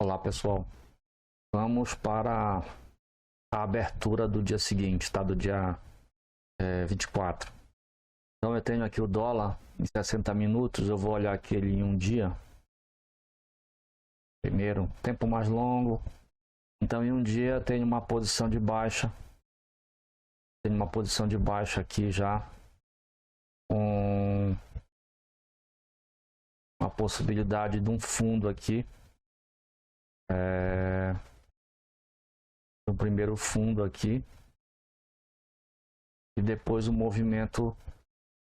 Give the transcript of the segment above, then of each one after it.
Olá pessoal, vamos para a abertura do dia seguinte, tá? Do dia 24. Então eu tenho aqui o dólar em 60 minutos, eu vou olhar aqui ele em um dia. Primeiro, tempo mais longo. Então em um dia eu tenho uma posição de baixa. Tenho uma posição de baixa aqui já, com uma possibilidade de um fundo aqui. No primeiro fundo aqui. E depois o movimento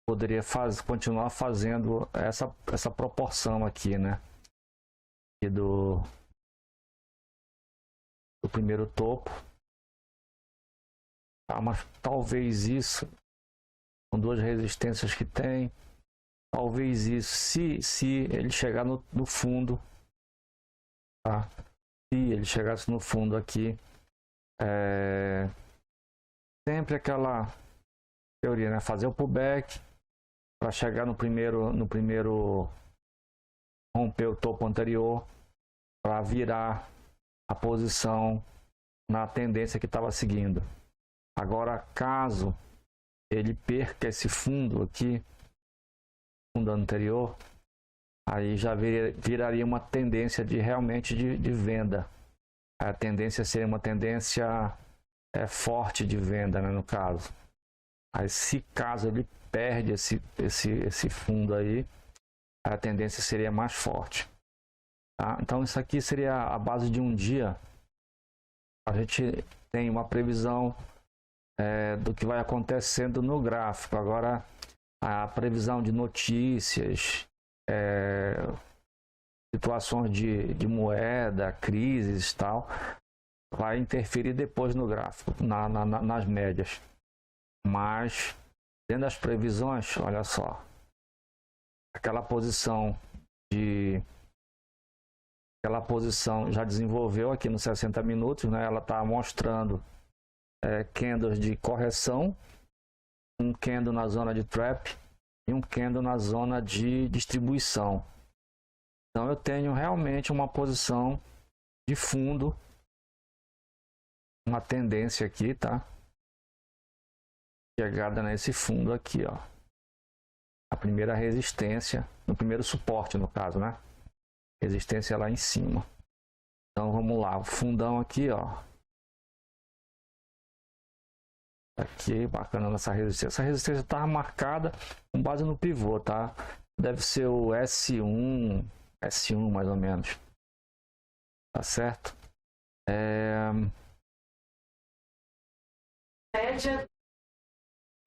poderia continuar fazendo essa proporção aqui, né? Aqui do primeiro topo. Tá, mas talvez isso, com duas resistências que tem, talvez isso, se ele chegar no fundo, tá? Se ele chegasse no fundo aqui, sempre aquela teoria, né? Fazer o pullback para chegar no primeiro romper o topo anterior para virar a posição na tendência que estava seguindo. Agora, caso ele perca esse fundo aqui, fundo anterior, aí já viraria uma tendência realmente de venda. A tendência seria uma tendência forte de venda, né, no caso. Aí, se caso ele perde esse fundo aí, a tendência seria mais forte. Tá? Então isso aqui seria a base de um dia. A gente tem uma previsão do que vai acontecendo no gráfico. Agora, a previsão de notícias, situações de moeda, crises e tal, vai interferir depois no gráfico, nas médias. Mas, dentro das previsões, olha só, aquela posição já desenvolveu aqui nos 60 minutos, né? Ela está mostrando candles de correção, um candle na zona de trap e um candle na zona de distribuição. Então eu tenho realmente uma posição de fundo, uma tendência aqui, tá? Chegada nesse fundo aqui, ó. A primeira resistência, no primeiro suporte no caso, né? Resistência lá em cima. Então vamos lá, o fundão aqui, ó. Aqui, bacana nessa resistência. Essa resistência está marcada com base no pivô, tá? Deve ser o S1 mais ou menos. Tá certo?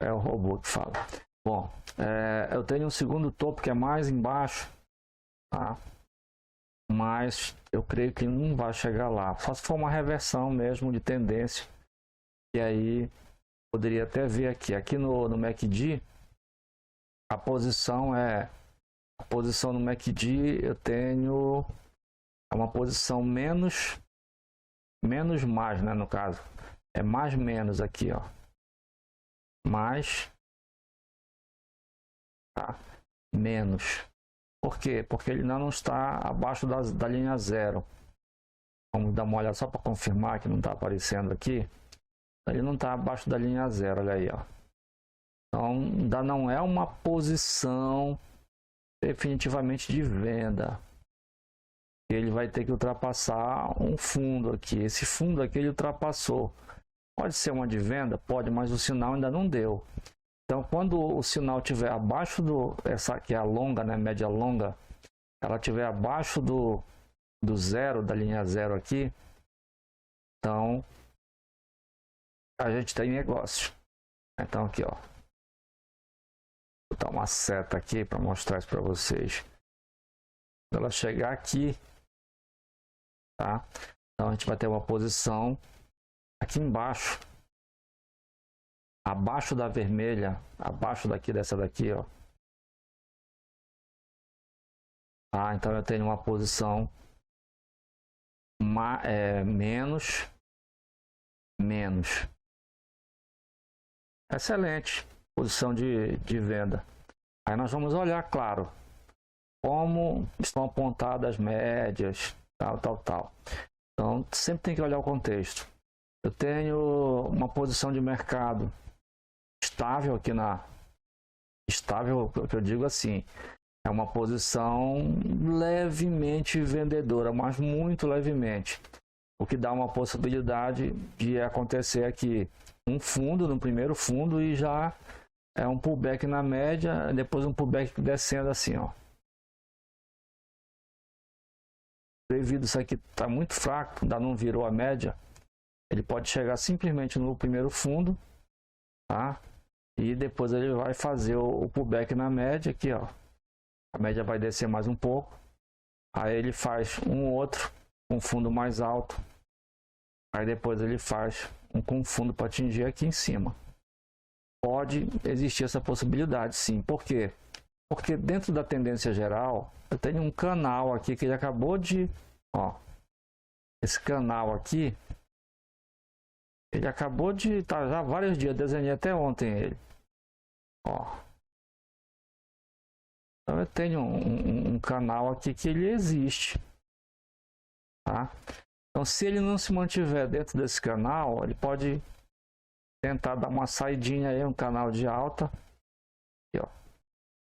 É o robô que fala. Bom, eu tenho um segundo topo que é mais embaixo, tá? Mas eu creio que não vai chegar lá. Só se for uma reversão mesmo de tendência. E aí poderia até ver aqui no MACD, a posição no MACD eu tenho uma posição menos mais, né, no caso. É mais menos aqui, ó. Mais, tá? Menos. Por quê? Porque ele ainda não está abaixo da linha zero. Vamos dar uma olhada só para confirmar que não está aparecendo aqui. Ele não está abaixo da linha zero, olha aí, ó. Então ainda não é uma posição definitivamente de venda. Ele vai ter que ultrapassar um fundo aqui. Esse fundo aqui ele ultrapassou. Pode ser uma de venda? Pode, mas o sinal ainda não deu. Então quando o sinal estiver abaixo essa aqui é a longa, né, média longa, ela estiver abaixo do zero, da linha zero aqui, então a gente tem negócio. Então aqui, ó, vou dar uma seta aqui para mostrar isso para vocês. Quando ela chegar aqui, tá? Então a gente vai ter uma posição aqui embaixo, abaixo da vermelha, abaixo dessa daqui, ó. Tá? Então eu tenho uma posição menos. Excelente posição de venda. Aí nós vamos olhar, claro, como estão apontadas as médias, tal. Então, sempre tem que olhar o contexto. Eu tenho uma posição de mercado estável aqui estável, o que eu digo assim, é uma posição levemente vendedora, mas muito levemente. O que dá uma possibilidade de acontecer aqui um fundo, no primeiro fundo, e já é um pullback na média, depois um pullback descendo assim, ó. Devido isso aqui está muito fraco, ainda não virou a média, ele pode chegar simplesmente no primeiro fundo, tá? E depois ele vai fazer o pullback na média aqui, ó. A média vai descer mais um pouco. Aí ele faz um outro com fundo mais alto. Aí depois ele faz um com fundo para atingir aqui em cima. Pode existir essa possibilidade, sim. Por quê? Porque dentro da tendência geral, eu tenho um canal aqui que ele acabou de... Ó, esse canal aqui, ele acabou de estar já há vários dias, desenhei até ontem ele. Ó. Então eu tenho um canal aqui que ele existe, tá? Então se ele não se mantiver dentro desse canal, ele pode tentar dar uma saidinha aí, um canal de alta, aqui, ó.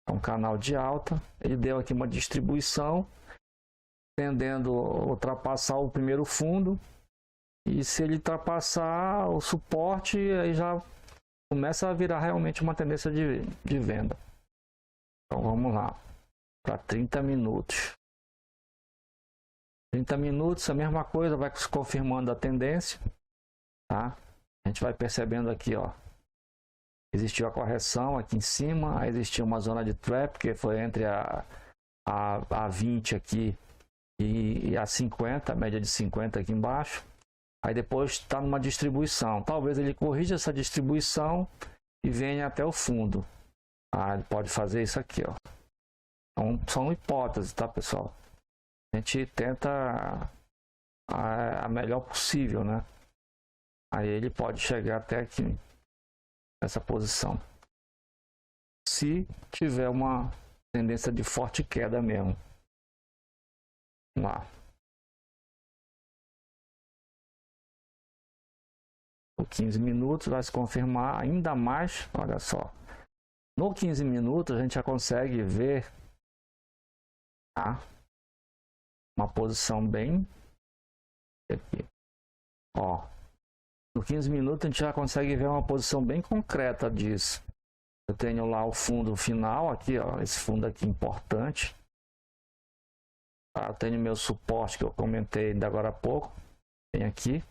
É um canal de alta, ele deu aqui uma distribuição, tendendo a ultrapassar o primeiro fundo, e se ele ultrapassar o suporte, aí já começa a virar realmente uma tendência de venda. Então vamos lá, para 30 minutos. 30 minutos, a mesma coisa, vai se confirmando a tendência, tá? A gente vai percebendo aqui, ó. Existiu a correção aqui em cima, aí existiu uma zona de trap, que foi entre a 20 aqui e a 50, a média de 50 aqui embaixo. Aí depois está numa distribuição. Talvez ele corrija essa distribuição e venha até o fundo. Ah, ele pode fazer isso aqui, ó. Então, são hipóteses, tá, pessoal? A gente tenta a melhor possível, né? Aí ele pode chegar até aqui, nessa posição. Se tiver uma tendência de forte queda mesmo. Vamos lá. No 15 minutos vai se confirmar ainda mais, olha só. No 15 minutos a gente já consegue ver, tá? Uma posição bem aqui, ó. No 15 minutos a gente já consegue ver uma posição bem concreta disso. Eu tenho lá o fundo final aqui, ó, esse fundo aqui importante. Tá? Eu tenho meu suporte que eu comentei ainda agora há pouco, tem aqui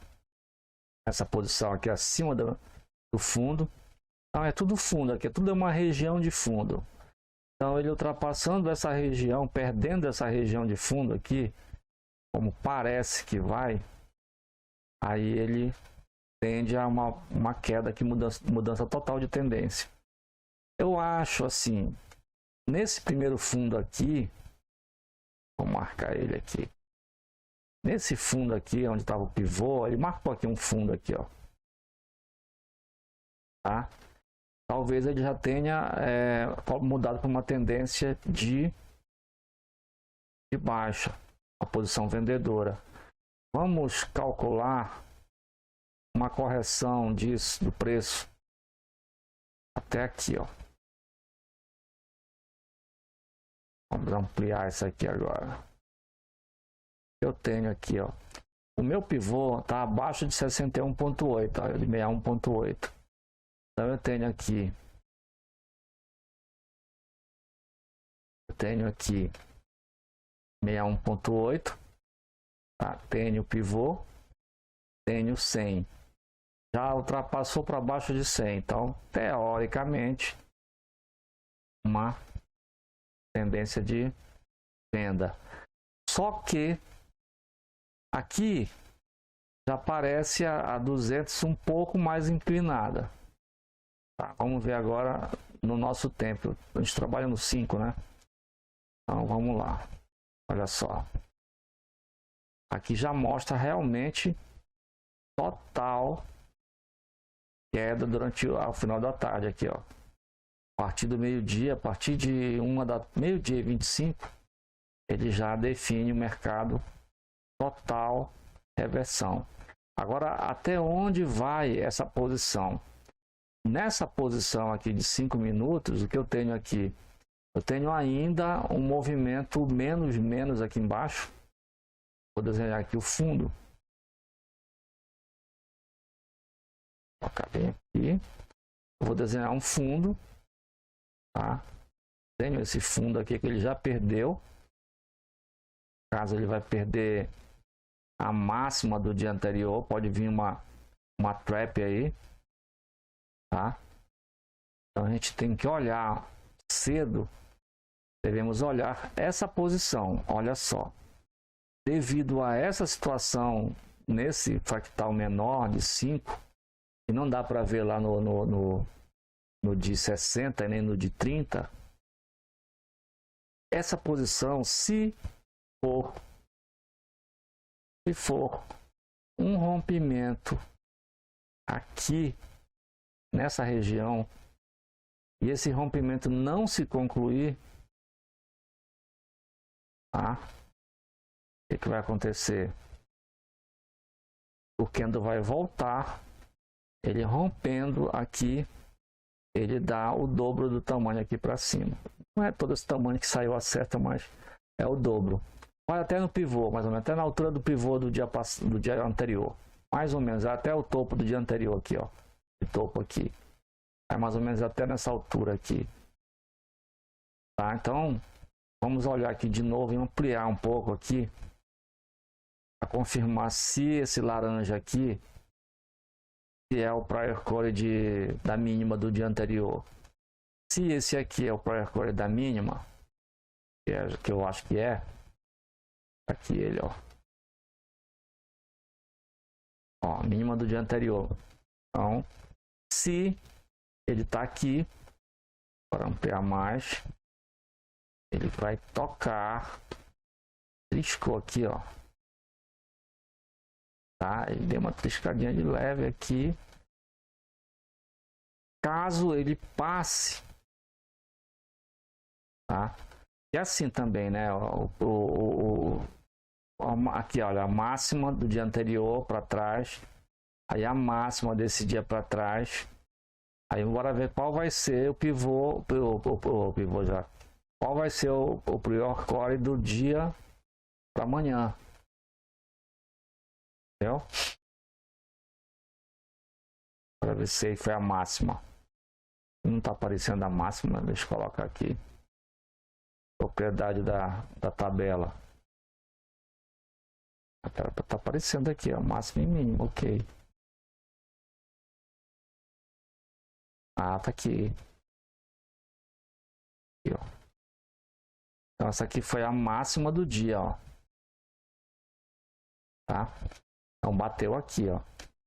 essa posição aqui acima do fundo. Então é tudo fundo aqui, tudo é uma região de fundo. Então ele ultrapassando essa região, perdendo essa região de fundo aqui, como parece que vai, aí ele tende a uma queda aqui, mudança total de tendência. Eu acho assim, nesse primeiro fundo aqui, vou marcar ele aqui. Nesse fundo aqui, onde estava o pivô, ele marcou aqui um fundo aqui, ó. Tá? Talvez ele já tenha mudado para uma tendência de baixa, a posição vendedora. Vamos calcular uma correção disso, do preço, até aqui, ó. Vamos ampliar isso aqui agora. Eu tenho aqui, ó. O meu pivô está abaixo de 61,8, de 61,8. Então eu tenho aqui. Eu tenho aqui 61,8. Tá? Tenho o pivô. Tenho 100. Já ultrapassou para baixo de 100. Então, teoricamente, uma tendência de venda. Só que aqui já aparece a 200 um pouco mais inclinada. Tá, vamos ver agora no nosso tempo. A gente trabalha no 5, né? Então vamos lá. Olha só. Aqui já mostra realmente total queda durante o final da tarde aqui, ó. A partir do meio-dia, a partir de meio-dia e 25, ele já define o mercado total reversão. Agora, até onde vai essa posição? Nessa posição aqui de 5 minutos, o que eu tenho aqui? Eu tenho ainda um movimento menos aqui embaixo. Vou desenhar aqui o fundo. Vou colocar bem aqui. Eu vou desenhar um fundo. Tá? Tenho esse fundo aqui que ele já perdeu. Caso ele vai perder a máxima do dia anterior, pode vir uma trap aí. Tá? Então a gente tem que olhar cedo. Devemos olhar essa posição. Olha só. Devido a essa situação, nesse fractal menor de 5, e não dá para ver lá no de 60 nem no de 30, essa posição, se for um rompimento aqui nessa região e esse rompimento não se concluir, tá? O que vai acontecer? O candle vai voltar, ele rompendo aqui, ele dá o dobro do tamanho aqui para cima. Não é todo esse tamanho que saiu a certa, mas é o dobro. Vai até no pivô, mais ou menos, até na altura do pivô do dia anterior. Mais ou menos, até o topo do dia anterior aqui, ó. O topo aqui. É mais ou menos até nessa altura aqui. Tá? Então, vamos olhar aqui de novo e ampliar um pouco aqui. Para confirmar se esse laranja aqui se é o prior core da mínima do dia anterior. Se esse aqui é o prior core da mínima, que eu acho que é, aqui ele, ó, mínima do dia anterior. Então, se ele está aqui, para ampliar mais, ele vai tocar, triscou aqui, ó. Tá? Ele deu uma triscadinha de leve aqui. Caso ele passe, tá? E assim também, né? Aqui, olha, a máxima do dia anterior para trás, aí a máxima desse dia para trás. Aí bora ver qual vai ser o pivô, o pivô já. Qual vai ser o prior core do dia para amanhã. Entendeu? Para ver se foi a máxima. Não está aparecendo a máxima, deixa eu colocar aqui. Propriedade da tabela. Está aparecendo aqui, ó, máximo e mínimo, ok. Ah, tá aqui. Aqui, ó. Então essa aqui foi a máxima do dia, ó. Tá? Então bateu aqui, ó.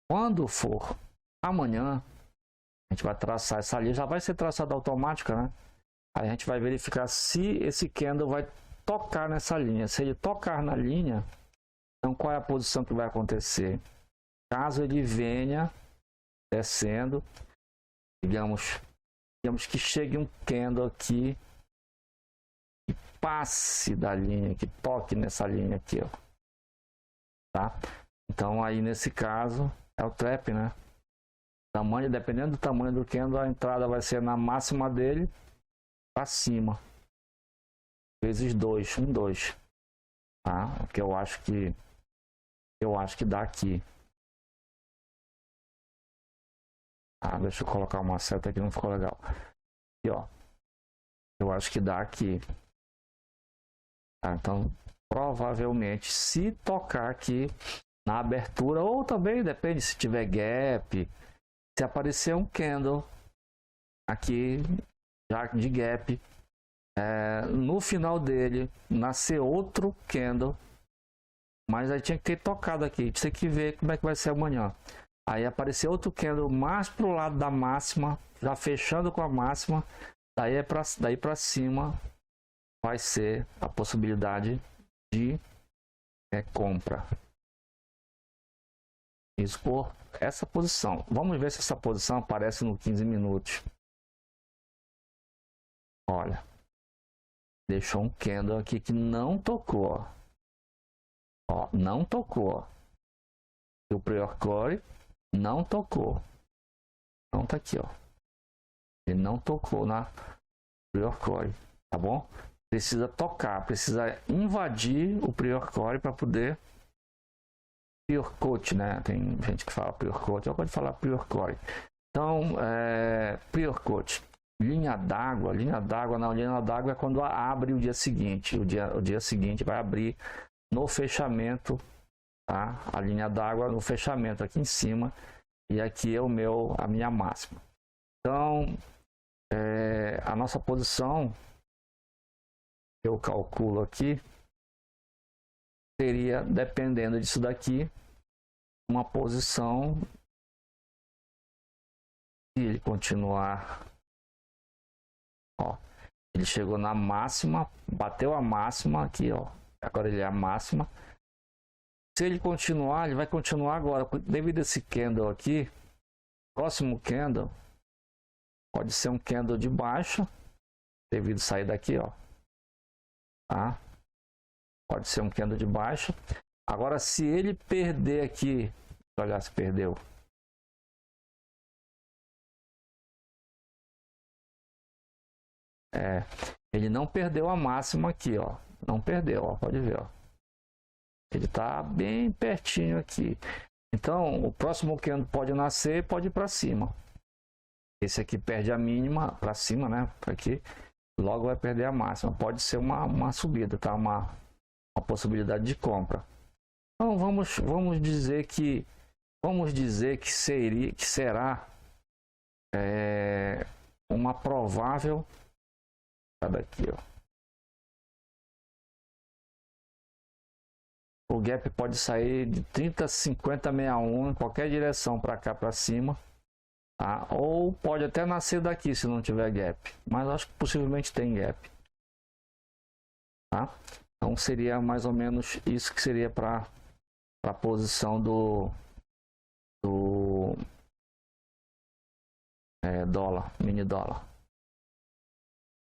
Quando for amanhã, a gente vai traçar essa linha, já vai ser traçada automática, né? Aí a gente vai verificar se esse candle vai tocar nessa linha. Se ele tocar na linha, então qual é a posição que vai acontecer? Caso ele venha descendo, digamos que chegue um candle aqui que passe da linha, que toque nessa linha aqui, ó. Tá? Então aí nesse caso é o trap, né? Tamanho, dependendo do tamanho do candle, a entrada vai ser na máxima dele para cima, vezes 2, 2, tá? O que eu acho que dá aqui. Ah, deixa eu colocar uma seta aqui, não ficou legal. Aqui, ó. Eu acho que dá aqui. Tá? Então, provavelmente, se tocar aqui na abertura, ou também depende se tiver gap, se aparecer um candle aqui já de gap, no final dele nascer outro candle, mas aí tinha que ter tocado aqui, tinha que ver como é que vai ser amanhã. Aí aparecer outro candle mais pro lado da máxima, já fechando com a máxima, daí para cima vai ser a possibilidade de compra. Isso por essa posição. Vamos ver se essa posição aparece no 15 minutos. Olha, deixou um candle aqui que não tocou, ó. Ó, não tocou. E o Prior Core não tocou. Então tá aqui, ó. Ele não tocou na Prior Core, tá bom? Precisa tocar, precisa invadir o Prior Core para poder Prior Coat, né? Tem gente que fala Prior Coat, eu gosto de falar Prior Core. Então, Prior Coat, linha d'água não, linha d'água é quando abre o dia seguinte. O dia seguinte vai abrir no fechamento, tá? A linha d'água no fechamento aqui em cima e aqui é a minha máxima. Então, a nossa posição, eu calculo aqui, seria, dependendo disso daqui, uma posição, se ele continuar, ó, ele chegou na máxima, bateu a máxima aqui, ó, agora ele é a máxima. Se ele continuar, ele vai continuar agora, devido a esse candle aqui, próximo candle, pode ser um candle de baixa, devido a sair daqui, ó, tá? Pode ser um candle de baixa. Agora, se ele perder aqui, olha se perdeu. Ele não perdeu a máxima aqui, ó. Não perdeu, ó. Pode ver, ó. Ele tá bem pertinho aqui. Então, o próximo candle pode nascer e pode ir para cima. Esse aqui perde a mínima para cima, né? Para aqui. Logo vai perder a máxima. Pode ser uma subida, tá? Uma possibilidade de compra. Então vamos dizer que será uma provável, daqui, ó. O gap pode sair de 30, 50, 61 em qualquer direção para cá, para cima, tá? Ou pode até nascer daqui se não tiver gap, mas acho que possivelmente tem gap, tá? Então seria mais ou menos isso que seria para a posição do dólar, mini dólar.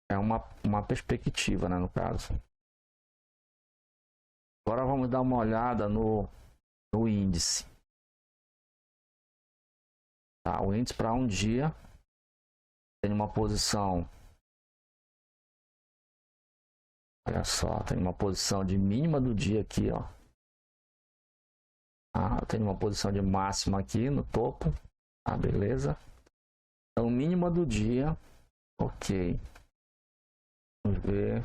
É uma perspectiva, né, no caso. Agora vamos dar uma olhada no índice. Tá, o índice para um dia tem uma posição. Olha só, tem uma posição de mínima do dia aqui, ó. Tem uma posição de máxima aqui no topo. Beleza. Então, mínima do dia. Ok. Vamos ver.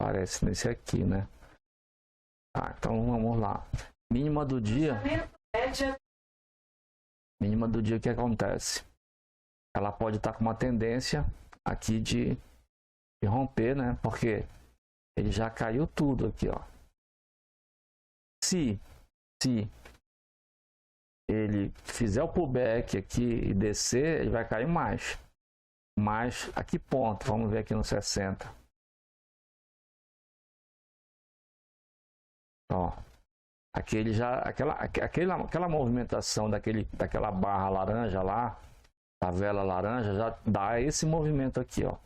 Parece nesse aqui, né? Então vamos lá. Mínima do dia. Mínima do dia, o que acontece? Ela pode estar com uma tendência aqui de romper, né? Porque ele já caiu tudo aqui, ó. Se ele fizer o pullback aqui e descer, ele vai cair mais. Mas a que ponto? Vamos ver aqui no 60. Ó, aqui ele já, aquela movimentação daquela barra laranja lá, a vela laranja, já dá esse movimento aqui, ó.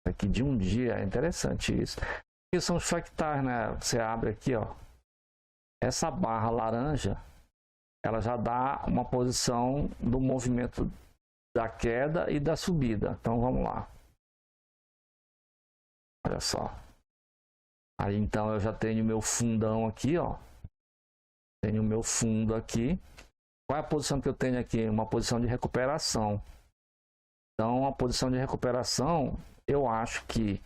Aqui de um dia, é interessante isso. Aqui são os fractais, né? Você abre aqui, ó. Essa barra laranja, ela já dá uma posição do movimento da queda e da subida. Então vamos lá. Olha só. Aí então eu já tenho meu fundão aqui, ó. Tenho meu fundo aqui. Qual é a posição que eu tenho aqui? Uma posição de recuperação. Então a posição de recuperação, eu acho que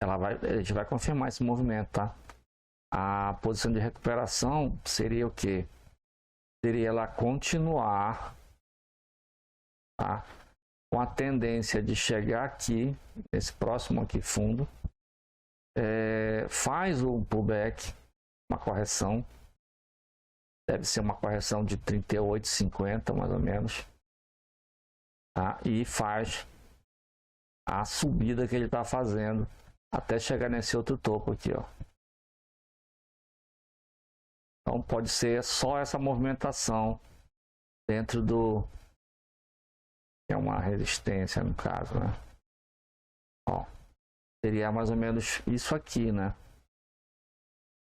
a gente vai confirmar esse movimento, tá? A posição de recuperação seria o quê? Seria ela continuar, tá? Com a tendência de chegar aqui, esse próximo aqui fundo, faz o pullback, uma correção, deve ser uma correção de 38,50 mais ou menos, tá? E faz a subida que ele está fazendo até chegar nesse outro topo aqui, ó. Então pode ser só essa movimentação dentro é uma resistência no caso, né? Ó, seria mais ou menos isso aqui, né?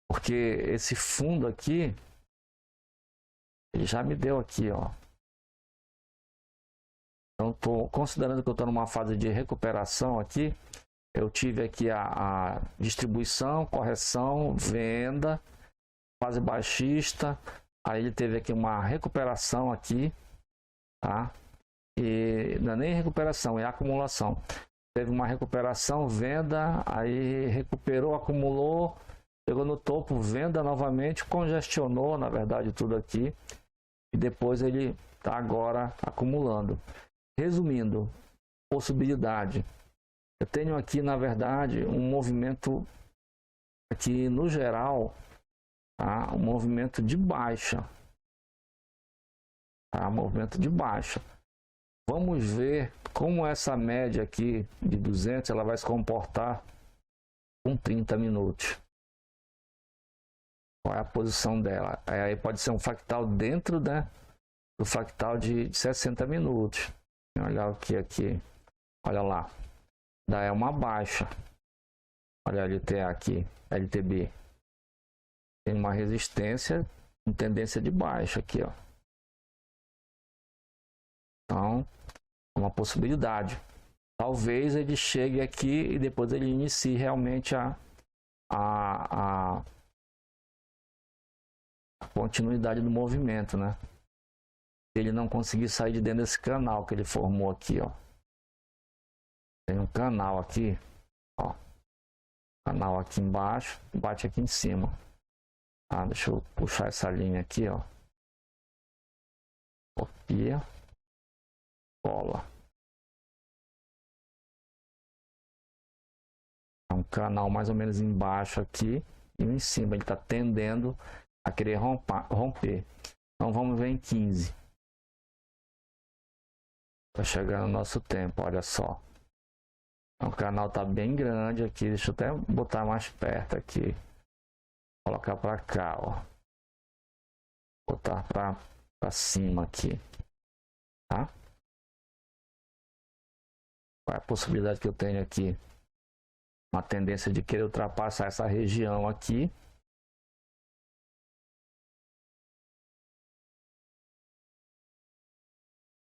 Porque esse fundo aqui, ele já me deu aqui, ó. Então, tô considerando que eu estou numa fase de recuperação aqui. Eu tive aqui a distribuição, correção, venda, fase baixista. Aí ele teve aqui uma recuperação aqui, tá? E não é nem recuperação, é acumulação. Teve uma recuperação, venda, aí recuperou, acumulou, chegou no topo, venda novamente, congestionou, na verdade, tudo aqui. E depois ele está agora acumulando. Resumindo, possibilidade. Eu tenho aqui, na verdade, um movimento aqui, no geral, tá? Um movimento de baixa. Tá? Movimento de baixa. Vamos ver como essa média aqui de 200 ela vai se comportar com 30 minutos. Qual é a posição dela? Aí pode ser um fractal dentro, né, do fractal de 60 minutos. Olha o que aqui. Olha lá. Daí é uma baixa. Olha a LTA aqui, LTB. Tem uma resistência com tendência de baixa aqui, ó. Então, é uma possibilidade. Talvez ele chegue aqui e depois ele inicie realmente a continuidade do movimento, né? Ele não conseguir sair de dentro desse canal que ele formou aqui, ó. Tem um canal aqui, ó. Canal aqui embaixo, bate aqui em cima. Tá? Deixa eu puxar essa linha aqui, ó. Copia, cola. É um canal mais ou menos embaixo aqui e em cima. Ele está tendendo a querer romper. Então vamos ver em 15. Vai chegar no nosso tempo, olha só. O canal tá bem grande aqui. Deixa eu até botar mais perto aqui. Colocar para cá, ó. Botar para cima aqui, tá? Qual é a possibilidade que eu tenho aqui? Uma tendência de querer ultrapassar essa região aqui.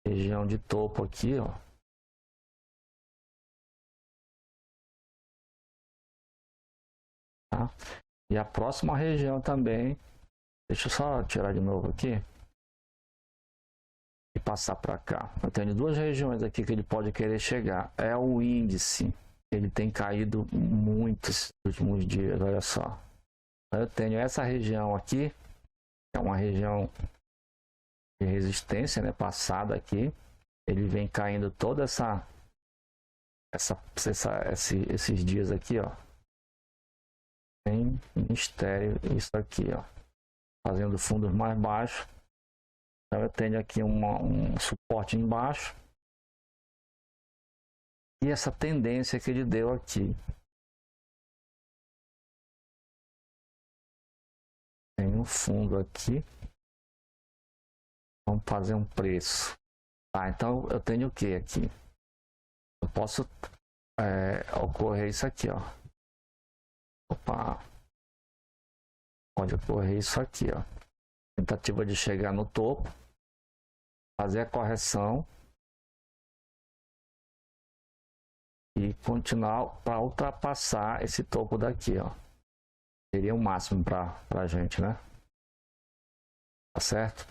Região de topo aqui, ó. Tá? E a próxima região também. Deixa eu só tirar de novo aqui. E passar para cá. Eu tenho duas regiões aqui que ele pode querer chegar. É o índice. Ele tem caído muito esses últimos dias, olha só. Eu tenho essa região aqui. É uma região de resistência, né? Passada aqui. Ele vem caindo toda esses dias aqui, ó. Tem mistério isso aqui, ó. Fazendo fundos mais baixos. Então eu tenho aqui um suporte embaixo. E essa tendência que ele deu aqui. Tem um fundo aqui. Vamos fazer um preço. Tá, então eu tenho o que aqui? Eu posso ocorrer isso aqui, ó. Opa. Pode ocorrer isso aqui, ó. Tentativa de chegar no topo. Fazer a correção. E continuar para ultrapassar esse topo daqui, ó. Seria o máximo para a gente, né? Tá certo?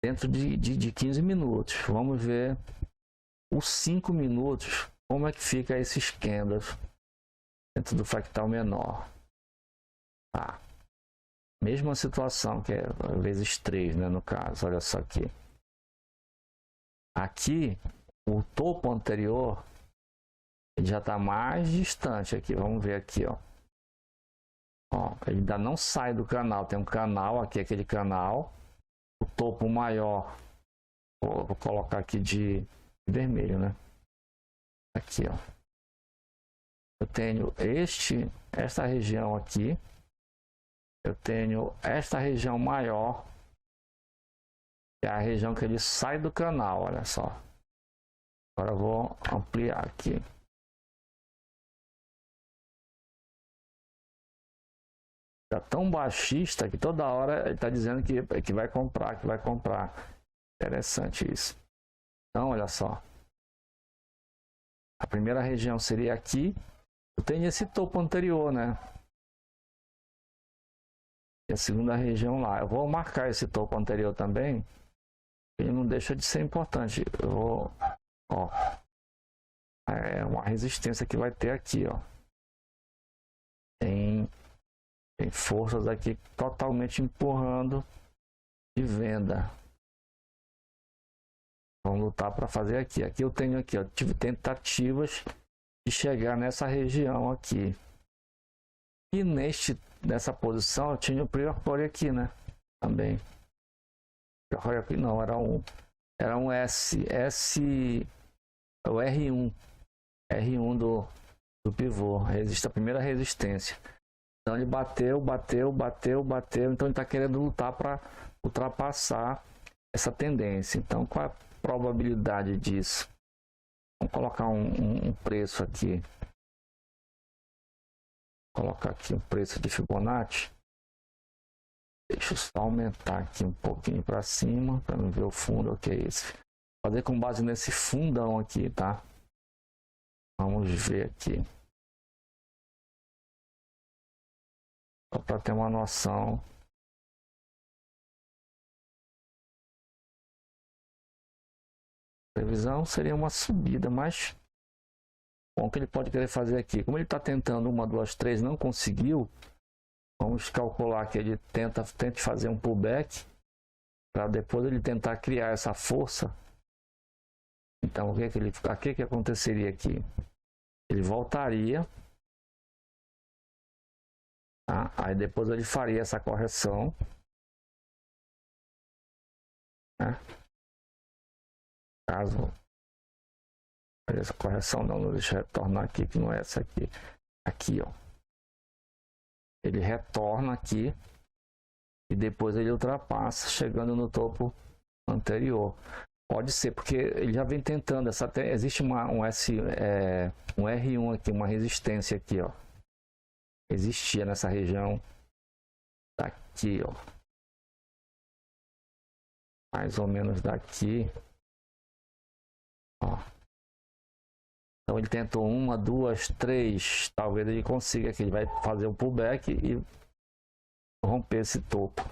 Dentro de 15 minutos. Vamos ver os 5 minutos. Como é que fica esses candles dentro do fractal menor. Tá. Mesma situação, que é vezes 3, né, no caso. Olha só aqui. Aqui, o topo anterior, ele já está mais distante aqui. Vamos ver aqui, ó. Ó, ele ainda não sai do canal. Tem um canal aqui, aquele canal. O topo maior, vou colocar aqui de vermelho, né? Aqui, ó. Eu tenho esta região aqui. Eu tenho esta região maior, que é a região que ele sai do canal, olha só. Agora eu vou ampliar aqui. Tá tão baixista que toda hora ele está dizendo que vai comprar, que vai comprar. Interessante isso. Então, olha só. A primeira região seria aqui. Eu tenho esse topo anterior, né? E a segunda região lá. Eu vou marcar esse topo anterior também. Ele não deixa de ser importante. Eu vou, ó. É uma resistência que vai ter aqui, ó. Tem forças aqui totalmente empurrando de venda. Vamos lutar para fazer aqui. Aqui eu tenho aqui, ó, tive tentativas de chegar nessa região aqui. E nessa posição eu tinha o prior aqui, né? Também. Prior aqui não, era um S, o R1 do pivô, a primeira resistência. Então ele bateu, então ele está querendo lutar para ultrapassar essa tendência. Então qual é a probabilidade disso? Vamos colocar um preço aqui. Vou colocar aqui um preço de Fibonacci. Deixa eu só aumentar aqui um pouquinho para cima para não ver o fundo. O que é isso? Fazer com base nesse fundão aqui, tá? Vamos ver aqui. Só para ter uma noção. A previsão seria uma subida, mas bom, o que ele pode querer fazer aqui? Como ele está tentando 1, 2, 3, não conseguiu, vamos calcular que ele tente fazer um pullback para depois ele tentar criar essa força. Então, o que aconteceria aqui? Ele voltaria, tá? Aí depois ele faria essa correção, né? Caso essa correção não, deixa eu retornar aqui, que não é essa aqui. Aqui, ó. Ele retorna aqui e depois ele ultrapassa, chegando no topo anterior. Pode ser, porque ele já vem tentando. Existe um R1 aqui, uma resistência aqui, ó. Existia nessa região daqui, ó. Mais ou menos daqui. Ó. Então ele tentou 1, 2, 3. Talvez ele consiga aqui. Ele vai fazer um pullback e romper esse topo.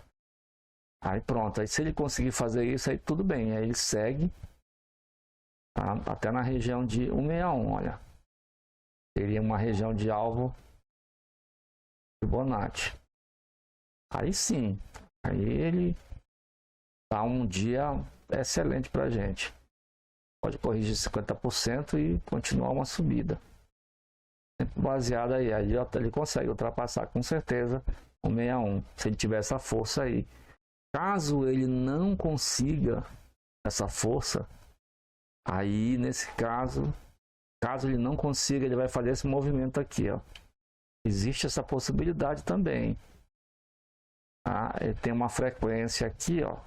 Aí pronto. Aí se ele conseguir fazer isso, aí tudo bem. Aí ele segue, tá? Até na região de 161. Olha. Seria uma região de alvo Fibonacci. Aí sim. Aí ele dá um dia excelente pra gente. Pode corrigir 50% e continuar uma subida. Baseado aí ele consegue ultrapassar com certeza o 61, se ele tiver essa força aí. Caso ele não consiga essa força, aí nesse caso ele não consiga, ele vai fazer esse movimento aqui, ó. Existe essa possibilidade também. Tá? Ele tem uma frequência aqui, ó.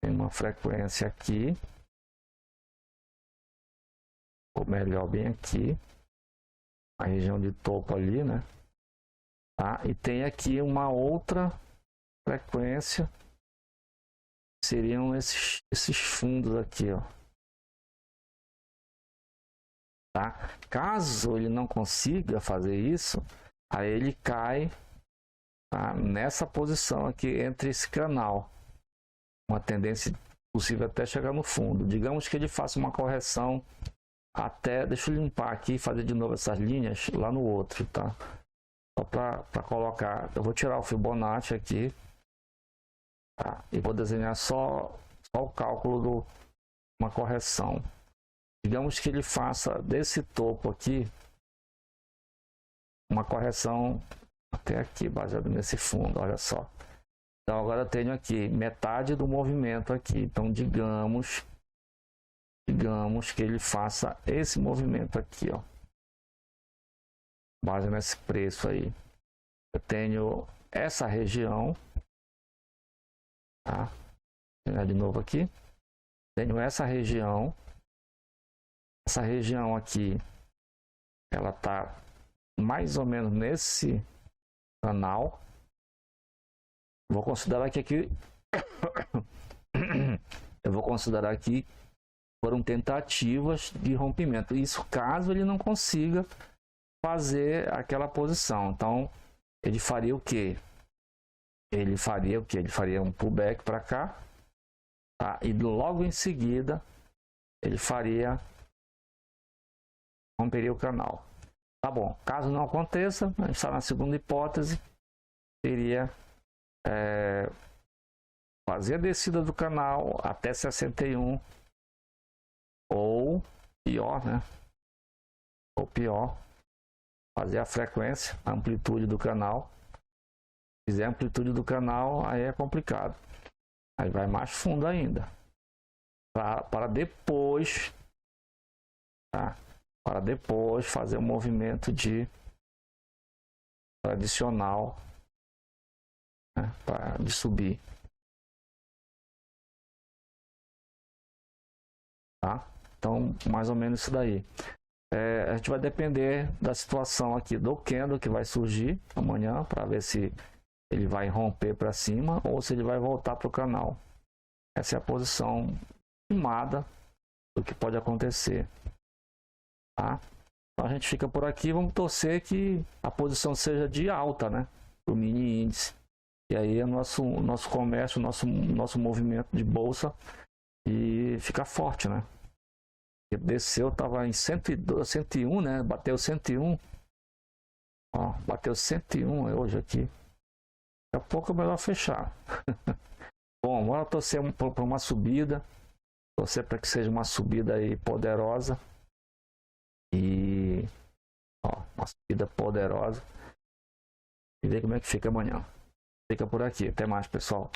Tem uma frequência aqui, ou melhor, bem aqui, a região de topo ali, né? Tá? E tem aqui uma outra frequência, seriam esses fundos aqui, ó. Tá? Caso ele não consiga fazer isso, aí ele cai, tá? Nessa posição aqui entre esse canal. Uma tendência possível até chegar no fundo. Digamos que ele faça uma correção até, deixa eu limpar aqui e fazer de novo essas linhas lá no outro, tá? Só para colocar, eu vou tirar o Fibonacci aqui, tá? E vou desenhar só o cálculo de uma correção. Digamos que ele faça desse topo aqui uma correção até aqui, baseado nesse fundo, olha só. Então agora eu tenho aqui metade do movimento aqui. Então digamos que ele faça esse movimento aqui, ó. Base nesse preço aí. Eu tenho essa região, tá? Vou pegar de novo aqui. tenho essa região aqui, ela tá mais ou menos nesse canal. Vou considerar que aqui eu vou considerar que foram tentativas de rompimento. Isso caso ele não consiga fazer aquela posição. Então, ele faria o quê? Ele faria um pullback para cá, tá? E logo em seguida ele romperia o canal. Tá bom. Caso não aconteça, a gente está na segunda hipótese, seria fazer a descida do canal até 61, ou pior, né? Ou pior, fazer a frequência, a amplitude do canal. Se fizer a amplitude do canal, aí é complicado. Aí vai mais fundo ainda. Para depois, tá? Para depois fazer um movimento de tradicional, né? De subir. Tá? Então, mais ou menos isso daí. A gente vai depender da situação aqui do candle que vai surgir amanhã, para ver se ele vai romper para cima ou se ele vai voltar para o canal. Essa é a posição estimada do que pode acontecer. Tá? Então a gente fica por aqui, vamos torcer que a posição seja de alta, né? O mini índice. E aí é nosso comércio, nosso movimento de bolsa e fica forte, né? Desceu, estava em 102, 101, né? Bateu 101. Ó, bateu 101 hoje aqui. Daqui a pouco é melhor fechar. Bom, agora torcer para uma subida. Torcer para que seja uma subida aí poderosa. E ó, uma subida poderosa. E ver como é que fica amanhã. Fica por aqui. Até mais, pessoal.